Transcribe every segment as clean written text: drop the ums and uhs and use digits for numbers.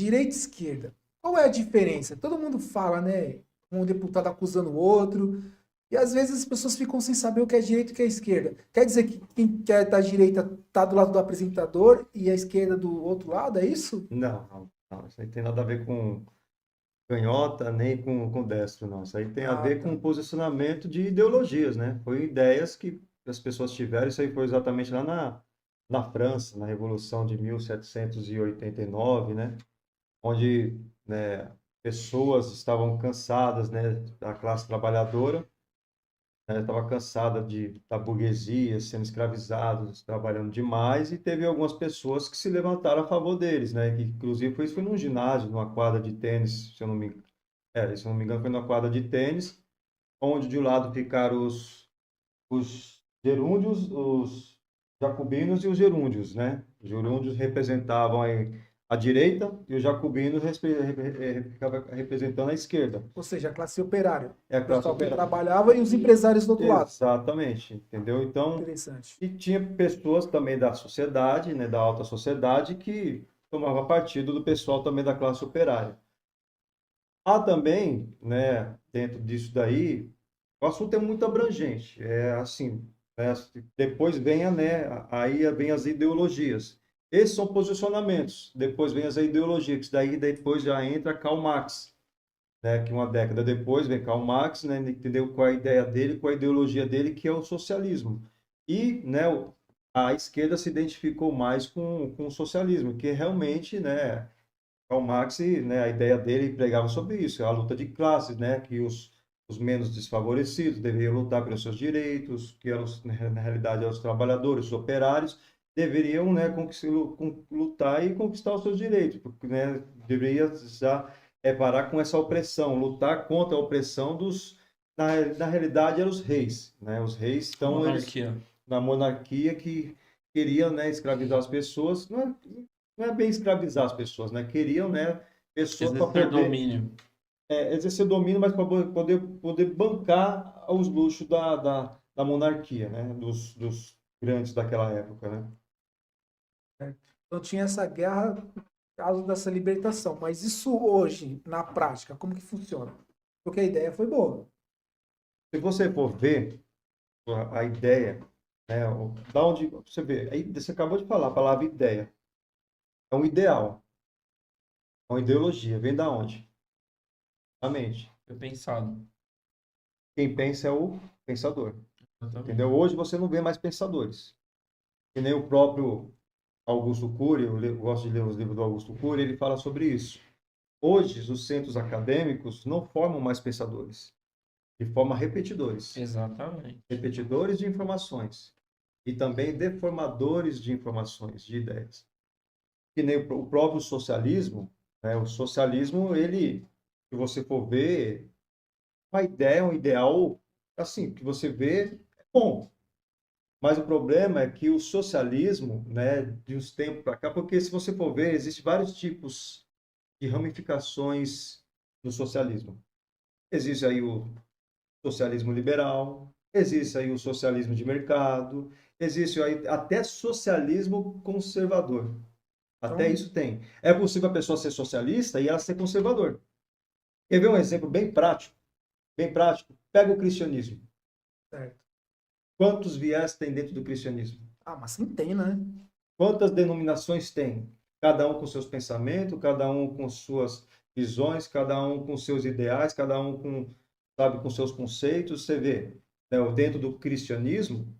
direita e esquerda. Qual é a diferença? Todo mundo fala, né? Um deputado acusando o outro. E às vezes as pessoas ficam sem saber o que é direita e o que é esquerda. Quer dizer que quem quer da direita tá do lado do apresentador e a esquerda do outro lado, é isso? Não, não, não. Isso aí tem nada a ver com canhota, nem com destro, não. Isso aí tem a Ah, ver tá. com posicionamento de ideologias, né? Foi ideias que as pessoas tiveram. Isso aí foi exatamente lá na França, na Revolução de 1789, né? Onde, né, pessoas estavam cansadas, né, da classe trabalhadora, né, estava cansada da burguesia sendo escravizados, trabalhando demais, e teve algumas pessoas que se levantaram a favor deles, né, que inclusive foi num ginásio, numa quadra de tênis, se eu não me engano, foi numa quadra de tênis, onde de um lado ficaram os gerúndios, os jacobinos e os gerúndios, né? Os gerúndios representavam a direita e os jacobinos ficavam representando a esquerda. Ou seja, a classe operária. É a O classe pessoal que operária. trabalhava e os empresários do outro lado. Exatamente, entendeu? Então, Interessante. e tinha pessoas também da sociedade, né, da alta sociedade, que tomava partido do pessoal também da classe operária. Há também, né, dentro disso daí, o assunto é muito abrangente. É assim, né, depois vem aí vem as ideologias. Esses são posicionamentos. Depois vem as ideologias, que daí depois já entra Karl Marx, né, que uma década depois vem Karl Marx, né, entendeu qual é a ideia dele, qual é a ideologia dele, que é o socialismo. E, né, a esquerda se identificou mais com o socialismo, que realmente, né, Karl Marx, né, a ideia dele pregava sobre isso, a luta de classes, né, que os menos desfavorecidos deveriam lutar pelos seus direitos, que eram, na realidade eram os trabalhadores, os operários, deveriam, né, lutar e conquistar os seus direitos, porque, né, deveria já parar com essa opressão, lutar contra a opressão na realidade eram os reis, né, os reis, então eles, Monarquia. na monarquia que queriam, né, escravizar as pessoas, não é bem escravizar as pessoas, né? Queriam, né, pessoas para Exercer poder domínio. exercer domínio, mas para poder bancar os luxos da monarquia, né? Dos grandes daquela época, né? Certo? Então tinha essa guerra por causa dessa libertação. Mas isso hoje, na prática, como que funciona? Porque a ideia foi boa. Se você for ver a ideia, né, da onde você vê, aí você acabou de falar a palavra ideia, é um ideal, é uma ideologia, vem da onde? Da mente. Foi pensado. Quem pensa é o pensador, Exatamente. entendeu? Hoje você não vê mais pensadores, que nem o próprio Augusto Cury, eu gosto de ler os livros do Augusto Cury, ele fala sobre isso. Hoje, os centros acadêmicos não formam mais pensadores, e formam repetidores. Exatamente. Repetidores de informações. E também deformadores de informações, de ideias. Que nem o próprio socialismo, né? O socialismo, ele, se você for ver, uma ideia, um ideal, assim, que você vê, é bom. Mas o problema é que o socialismo, né, de uns tempos para cá, porque se você for ver, existem vários tipos de ramificações no socialismo. Existe aí o socialismo liberal, existe aí o socialismo de mercado, existe aí até socialismo conservador. Até Então, isso tem. É possível a pessoa ser socialista e ela ser conservador. Quer ver um exemplo bem prático? Bem prático. Pega o cristianismo. certo. Quantos viés tem dentro do cristianismo? Ah, mas sim tem, né? Quantas denominações tem? Cada um com seus pensamentos, cada um com suas visões, cada um com seus ideais, cada um com, sabe, com seus conceitos. Você vê, né, dentro do cristianismo,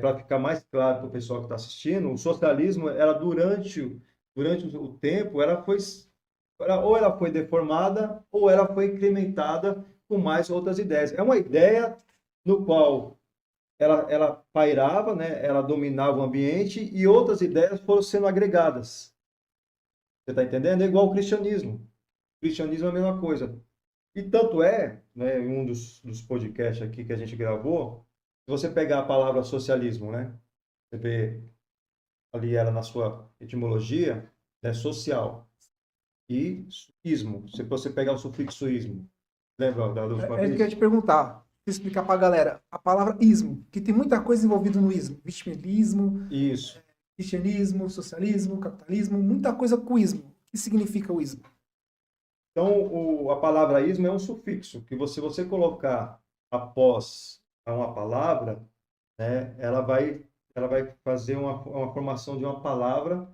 para ficar mais claro para o pessoal que está assistindo, o socialismo era durante o tempo, ou ela foi deformada ou ela foi incrementada com mais outras ideias. É uma ideia no qual ela pairava, né? Ela dominava o ambiente e outras ideias foram sendo agregadas. Você está entendendo? É igual o cristianismo. O cristianismo é a mesma coisa. E tanto é, né, em um dos podcasts aqui que a gente gravou, se você pegar a palavra socialismo, né? Você vê ali ela na sua etimologia, é social. E ismo, se você pegar o sufixo ismo, lembra da última É isso que eu ia vez? te perguntar. Explicar pra galera. A palavra ismo, que tem muita coisa envolvida no ismo. Vitimismo, Isso. cristianismo, socialismo, capitalismo, muita coisa com ismo. que significa o ismo? Então, a palavra ismo é um sufixo, que você colocar após uma palavra, né, ela vai fazer uma formação de uma palavra,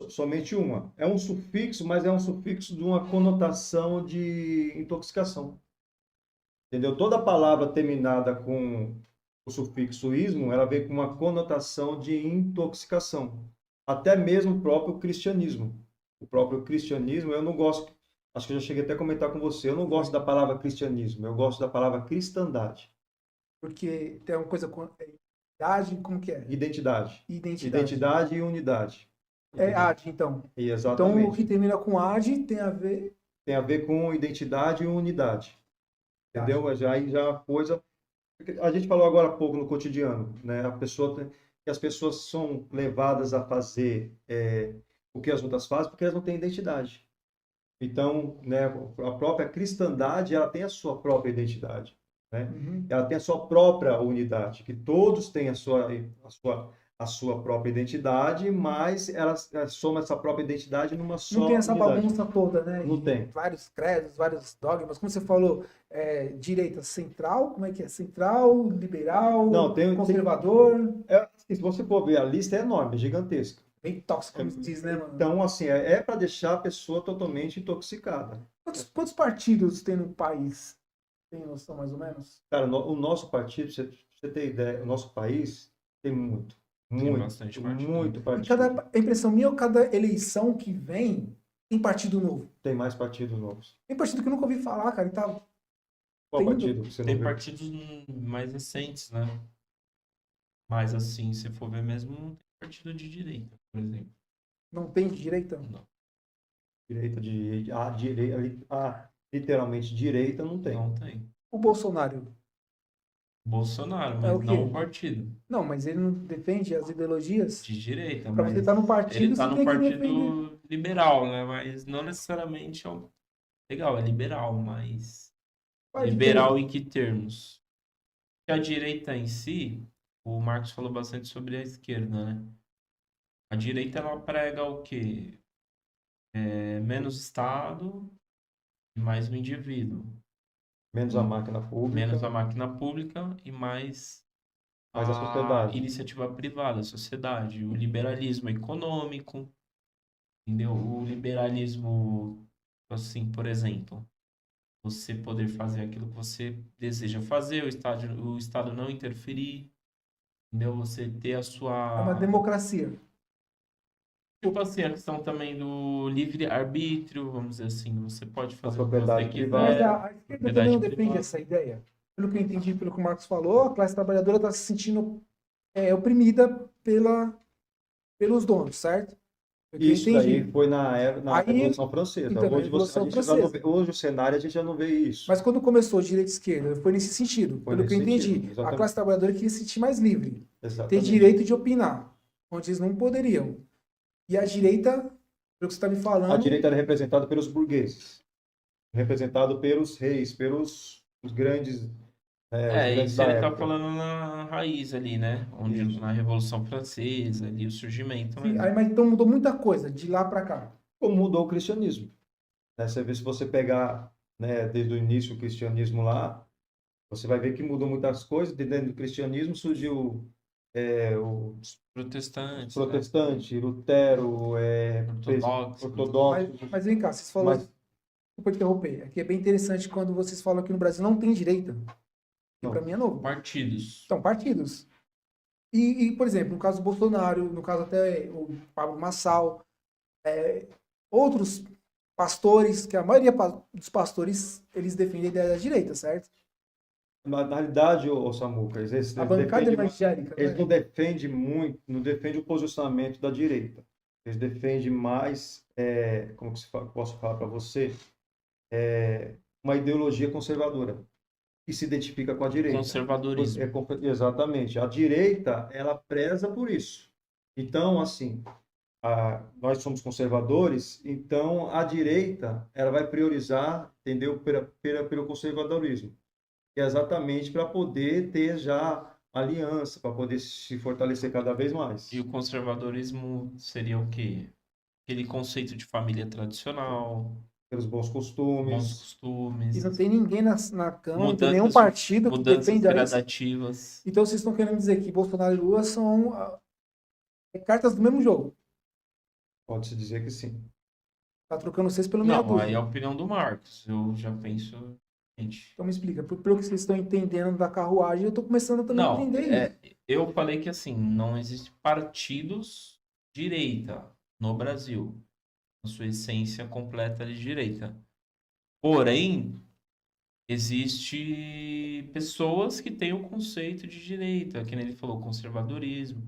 somente uma. É um sufixo, mas é um sufixo de uma conotação de intoxicação. Entendeu? Toda palavra terminada com o sufixo ismo, ela vem com uma conotação de intoxicação. Até mesmo o próprio cristianismo. O próprio cristianismo, eu não gosto, acho que eu já cheguei até a comentar com você, eu não gosto da palavra cristianismo, eu gosto da palavra cristandade. Porque tem uma coisa com idade, como que é? Identidade. Identidade. Identidade e unidade. É ad, então. E Então, o que exatamente. termina com ad tem a ver... Tem a ver com identidade e unidade. Entendeu? Mas aí já a coisa. A gente falou agora há pouco no cotidiano, né? Que as pessoas são levadas a fazer o que as outras fazem porque elas não têm identidade. Então, né, a própria cristandade, ela tem a sua própria identidade, né? Uhum. Ela tem a sua própria unidade, que todos têm a sua própria identidade, mas elas somam essa própria identidade numa só Não tem essa unidade. bagunça toda, né? Não de tem. Vários credos, vários dogmas. Como você falou, direita central, como é que é? Central, liberal, Não, conservador. Se você for ver, a lista é enorme, é gigantesca. Bem tóxico, como se diz, né, mano? Então, assim, é para deixar a pessoa totalmente intoxicada. Quantos partidos tem no país? Tem noção, mais ou menos? Cara, o nosso partido, pra você ter ideia, o nosso país tem muito, muito, bastante partido. muito E partido. a impressão minha, cada eleição que vem, tem partido novo. Tem mais partidos novos. Tem partido que eu nunca ouvi falar, cara. E tá... Qual Tem partido que você não Tem vê? partidos mais recentes, né? Mas assim, se for ver mesmo, não tem partido de direita, por exemplo. Não tem de direita? Não, Literalmente direita não tem. não tem. O Bolsonaro. Bolsonaro, É o mas quê? não o partido. Não, mas ele não defende as ideologias. De direita, Pra mas você estar no partido, ele tá você no tem que partido defender. liberal, né? Mas não necessariamente é o... Legal, é liberal, mas Qual é a liberal diferença? em que termos? Porque a direita em si, o Marcos falou bastante sobre a esquerda, né? A direita ela prega o quê? Menos Estado e mais o indivíduo. Menos a máquina pública, Menos a máquina pública e mais mais a a sociedade. iniciativa privada, a sociedade. O liberalismo econômico, entendeu? O liberalismo, assim, por exemplo, você poder fazer aquilo que você deseja fazer, o Estado não interferir, entendeu? Você ter a É uma sua... democracia. Tipo assim, a questão também do livre-arbítrio, vamos dizer assim, você pode A fazer o que você propriedade quiser. privada. Mas a esquerda também propriedade não defende privada. essa ideia. Pelo que eu entendi, pelo que o Marcos falou, a classe trabalhadora está se sentindo oprimida pelos donos, certo? Pelo que eu Isso daí entendi. foi na Aí, Revolução Francesa. então, na Hoje, Revolução a gente já não Francesa. vê, hoje o cenário a gente já não vê isso. Mas quando começou direita e esquerda, foi nesse sentido. Foi Pelo que eu nesse entendi, sentido, a exatamente. classe trabalhadora queria se sentir mais livre. Ter Exatamente. direito de opinar, onde eles não poderiam. E a direita, pelo que você está me falando, A direita era representada pelos burgueses, representado pelos reis, pelos os grandes, os grandes Isso da ele tá época. falando na raiz ali, né? Onde Isso. na Revolução Francesa, ali o surgimento, sim, né? mas então mudou muita coisa de lá para cá. Como mudou o cristianismo, né? Você vê, se você pegar, né, desde o início o cristianismo lá, você vai ver que mudou muitas coisas. Dentro do cristianismo surgiu os Protestantes, né? protestantes, Lutero, Ortodoxos. ortodoxos. Mas vem cá, vocês falaram, Mas desculpa interromper, aqui é bem interessante quando vocês falam que no Brasil não tem direita. Que Não. para mim é novo. Partidos. São partidos. Por exemplo, no caso do Bolsonaro, no caso até o Pablo Marçal, outros pastores, que a maioria dos pastores, eles defendem a ideia da direita, certo? na realidade, Samuca, eles A bancada defendem, evangélica, eles né? não defendem muito, não defendem o posicionamento da direita. Eles defendem mais, como que posso falar para você, uma ideologia conservadora que se identifica com a direita. Conservadorismo. Exatamente. A direita, ela preza por isso. Então, assim, nós somos conservadores, então a direita, ela vai priorizar, entendeu, pelo conservadorismo. Que é exatamente para poder ter já aliança, para poder se fortalecer cada vez mais. E o conservadorismo seria o quê? aquele conceito de família tradicional, Pelos bons bons costumes. costumes, E não tem ninguém na Câmara, não tem nenhum mudanças, partido que mudanças defenda isso. gradativas. Então vocês estão querendo dizer que Bolsonaro e Lula são cartas do mesmo jogo. Pode-se dizer que sim. Tá trocando vocês pelo meia Não, aí é dúzia. a opinião do Marcos. Eu já penso, gente. Então me explica, pelo que vocês estão entendendo da carruagem, eu tô começando também a Não, entender isso. eu falei que assim, não existe partidos direita no Brasil, na sua essência completa de direita. Porém, existe pessoas que têm o conceito de direita, que nem ele falou, conservadorismo.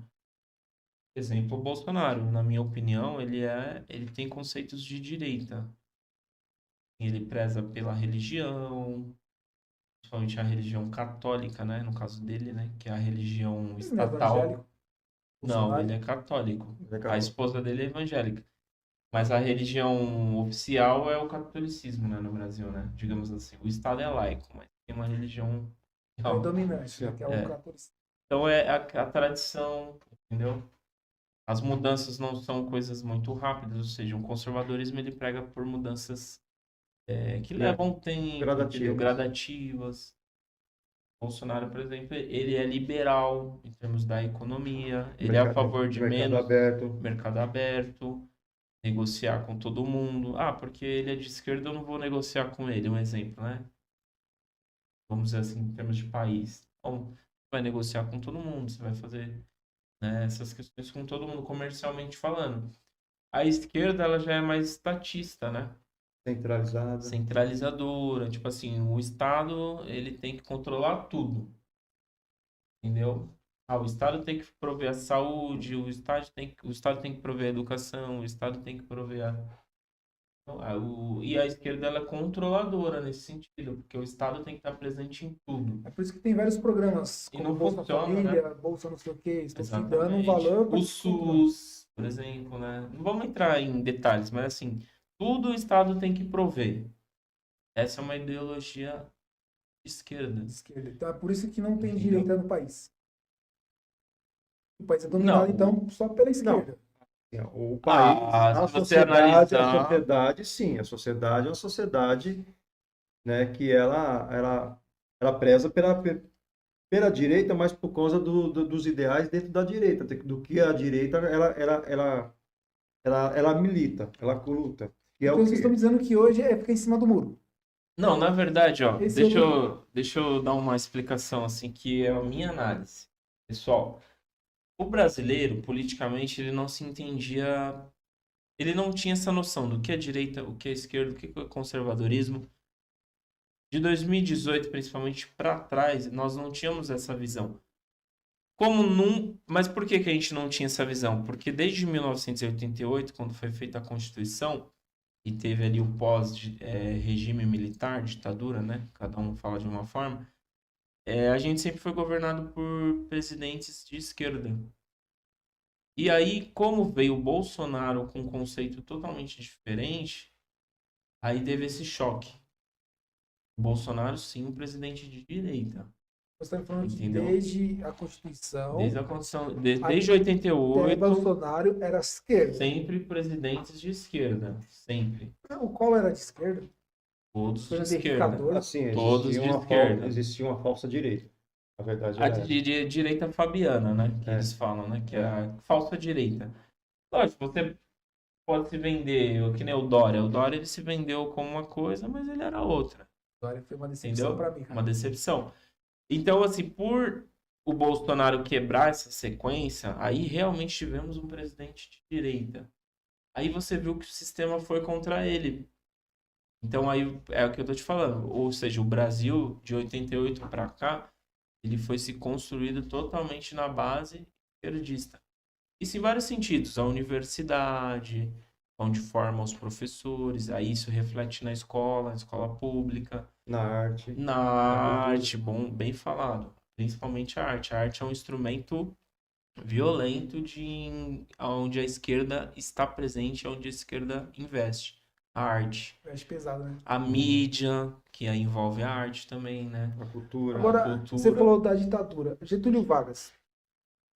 Por exemplo, o Bolsonaro, na minha opinião, ele tem conceitos de direita. Ele preza pela religião, principalmente a religião católica, né? No caso dele, né? Que é a religião Ele não é estatal. evangélico, Não, Bolsonaro. ele é católico. Legal. A esposa dele é evangélica. Mas a religião oficial é o catolicismo, né? No Brasil, né? Digamos assim. O Estado é laico, mas tem uma religião É dominante, né, Sim. que é o É. catolicismo. Então é a tradição, entendeu? As mudanças não são coisas muito rápidas, ou seja, o conservadorismo ele prega por mudanças que levam tempo, gradativas. entendeu? Gradativas. Bolsonaro, por exemplo, ele é liberal em termos da economia, ele é a favor de mercado menos aberto. mercado aberto, negociar com todo mundo. Ah, porque ele é de esquerda, eu não vou negociar com ele, um exemplo, né? Vamos dizer assim, em termos de país. Então, você vai negociar com todo mundo, você vai fazer, né, essas questões com todo mundo, comercialmente falando. A esquerda, ela já é mais estatista, né? Centralizada. Centralizadora, tipo assim, o Estado, ele tem que controlar tudo, entendeu? Ah, o Estado tem que prover a saúde, o Estado tem que prover a educação, o Estado tem que prover e a esquerda, ela é controladora nesse sentido, porque o Estado tem que estar presente em tudo. É por isso que tem vários programas, E como não Bolsa funciona, Família, Bolsa não sei o quê, estão te dando um Exatamente. valor para O SUS, por exemplo, né? Não vamos entrar em detalhes, mas assim, tudo o Estado tem que prover. Essa é uma ideologia de esquerda. esquerda. Então é por isso que não tem Entendeu? direita no país. O país é dominado, Não. então, só pela esquerda. O país, a se você sociedade, analisar- sim, a sociedade é uma sociedade, né, que ela preza pela direita, mas por causa dos ideais dentro da direita, do que a direita ela milita, ela luta. Que é Então o vocês quê? estão me dizendo que hoje é ficar em cima do muro. Não, na verdade, ó, Esse é deixa eu dar uma explicação assim, que é a minha análise. Pessoal, o brasileiro, politicamente, ele não se entendia, ele não tinha essa noção do que é direita, o que é esquerda, o que é conservadorismo. De 2018, principalmente para trás, nós não tínhamos essa visão. Mas por que a gente não tinha essa visão? Porque desde 1988, quando foi feita a Constituição, e teve ali o pós-regime militar, ditadura, né? Cada um fala de uma forma. A gente sempre foi governado por presidentes de esquerda. E aí, como veio o Bolsonaro com um conceito totalmente diferente, aí teve esse choque. O Bolsonaro, sim, um presidente de direita. Você está falando que Entendeu? desde a Constituição, Desde a Constituição, desde até 88, Bolsonaro era esquerda. sempre presidentes de esquerda. Sempre. O qual era de esquerda? Todos de Fernando Henrique esquerda. Cardoso. Assim, Todos de esquerda. existia uma falsa direita. A verdade A era essa. de direita fabiana, né? Que eles falam, né? Que é a falsa direita. Lógico, você pode se vender, que nem o Dória. O Dória, ele se vendeu como uma coisa, mas ele era outra. Agora foi uma decepção Entendeu? para mim, cara. Uma decepção. Então, assim, por o Bolsonaro quebrar essa sequência, aí realmente tivemos um presidente de direita. Aí você viu que o sistema foi contra ele. Então, aí é o que eu tô te falando. Ou seja, o Brasil, de 88 para cá, ele foi se construído totalmente na base esquerdista. Isso em vários sentidos. A universidade, onde forma os professores, aí isso reflete na escola pública, Na arte. na arte, bem falado. Principalmente a arte. A arte é um instrumento violento onde a esquerda está presente, onde a esquerda investe. A arte. Eu acho pesado, né? A mídia, que aí envolve a arte também, né? A cultura. Agora, cultura. você falou da ditadura. Getúlio Vargas.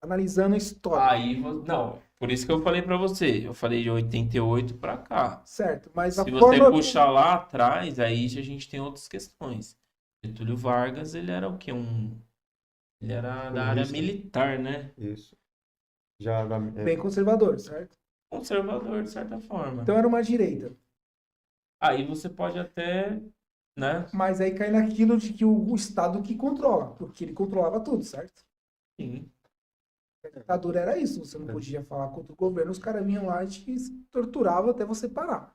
Analisando a história. Não, Por isso que eu falei pra você. Eu falei de 88 pra cá. Certo, mas a Se você forma... puxar lá atrás, aí a gente tem outras questões. Getúlio Vargas, ele era o quê? Ele era da área Comunista. militar, né? Isso. Já Bem conservador, certo? Conservador, de certa forma. Então era uma direita. Aí você pode até, né? Mas aí cai naquilo de que o Estado que controla, porque ele controlava tudo, certo? Sim. A ditadura era isso, você não podia falar contra o governo, os caras vinham lá e te torturavam até você parar.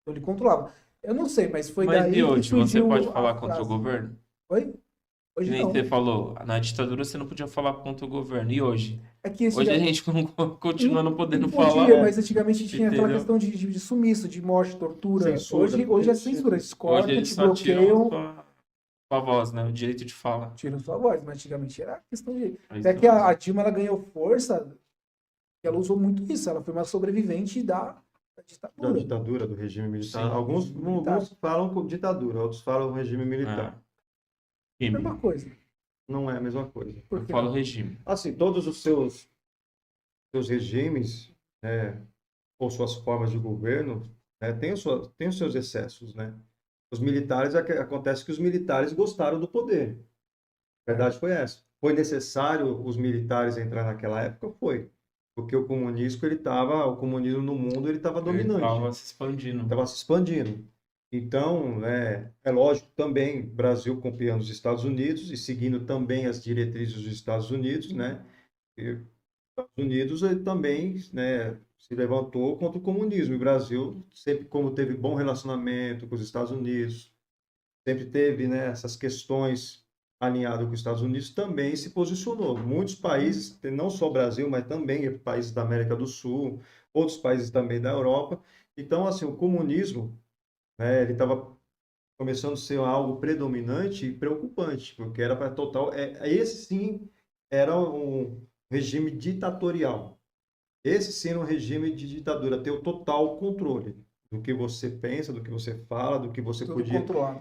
Então ele controlava. Eu não sei, mas foi Mas daí e que hoje, você surgiu pode a falar contra o frase. governo? Oi? Que Hoje nem não. você falou, na ditadura você não podia falar contra o governo. E hoje? É que Hoje a gente continua não podendo falar. podia, mas antigamente tinha aquela Entendeu? questão de sumiço, de morte, tortura. Censura. Hoje é censura, eles Hoje cortam, eles te só tiram bloqueiam, sua voz, né? O direito de fala. tiram sua voz, mas antigamente era questão de... Mas Até não. que a Dilma ela ganhou força, e ela usou muito isso, ela foi uma sobrevivente da da ditadura. ditadura, do regime militar. Sim, Alguns, regime militar. alguns falam com ditadura, outros falam regime militar. Regime. Mesma coisa. Não é a mesma coisa. Por Eu que falo não? regime. Assim, todos os seus regimes, né, ou suas formas de governo, né, têm os seus excessos, né? Os militares, acontece que os militares gostaram do poder. A verdade foi essa. Foi necessário os militares entrar naquela época? Foi. Porque o comunismo no mundo ele estava Ele dominante. tava se expandindo. Estava se expandindo. Então, é lógico também, Brasil copiando os Estados Unidos e seguindo também as diretrizes dos Estados Unidos, né? E os Estados Unidos ele também, né, se levantou contra o comunismo. E o Brasil, sempre como teve bom relacionamento com os Estados Unidos, sempre teve, né, essas questões alinhadas com os Estados Unidos, também se posicionou. Muitos países, não só o Brasil, mas também países da América do Sul, outros países também da Europa. Então, assim, o comunismo, né, ele estava começando a ser algo predominante e preocupante, porque era para total, esse sim era um regime ditatorial. Esse sim era um regime de ditadura, ter o total controle do que você pensa, do que você fala, do que você Tudo podia. controlado.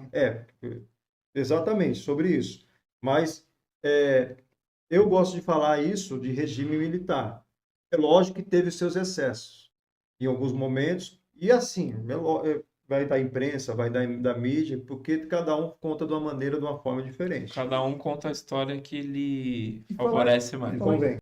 Exatamente, sobre isso. Mas eu gosto de falar isso de regime militar. É lógico que teve seus excessos em alguns momentos, e assim, vai da imprensa, vai da mídia, porque cada um conta de uma maneira, de uma forma diferente. Cada um conta a história que lhe E favorece mais. falar, Convém.